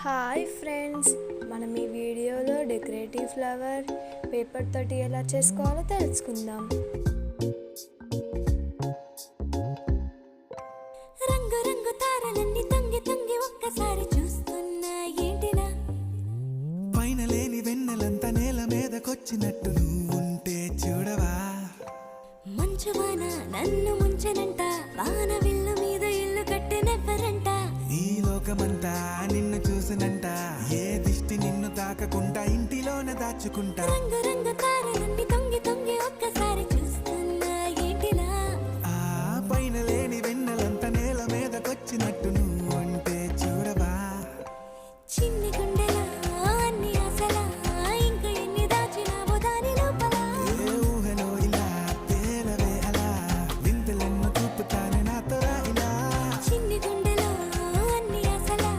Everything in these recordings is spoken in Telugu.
హాయ్ ఫ్రెండ్స్, మనం ఈ వీడియోలో డెకరేటివ్ ఫ్లవర్ పేపర్ తోటి ఎలా చేసుకోవాలో తెలుసుకుందాం. రంగు రంగు తారలన్నీ తొంగి తొంగి ఒక్కసారి చూస్తున్నా ఏంటిలా, పైన లేని వెన్నెలంతా నేల మీదకొచ్చినట్టు నువ్వుంటే చూడవా. మంచువాన నన్ను ముంచనంట, వాన విల్లు మీద ఇల్లు కట్టినెవ్వరంట. ఈ లోకమంతా నిన్ను చూసినంట, ఏ దిష్టి నిన్ను తాకకుండా ఇంటిలోనే దాచుకుంటా. రంగు రంగు తారలన్నీ తొంగి తొంగి ఒక్కసారి చూస్తున్నా ఏంటిలా, ఆ పైన లేని వెన్నెలంతా నేల మీదకొచ్చినట్టు నువ్వుంటే చూడవా. చిన్ని గుండెలా అన్ని ఆశలా, ఇంకా ఎన్ని దాచినావో దాని లోపల. ఏ ఊహలో ఇలా తేలవే అలా, వింతలెన్నో చూపుతానే నాతో రా ఇలా. చిన్ని గుండెలో అన్ని ఆశలా,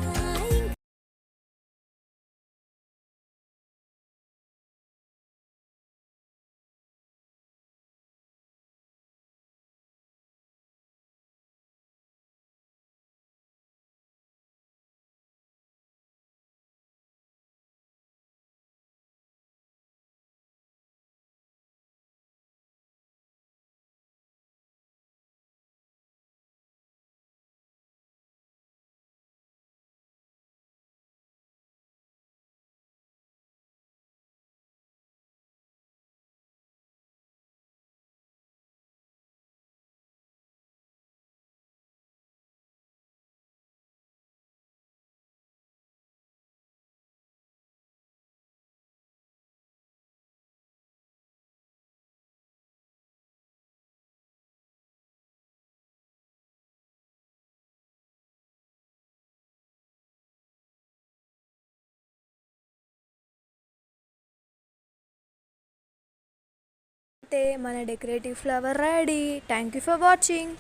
అంటే మన decorative flower ready. Thank you for watching.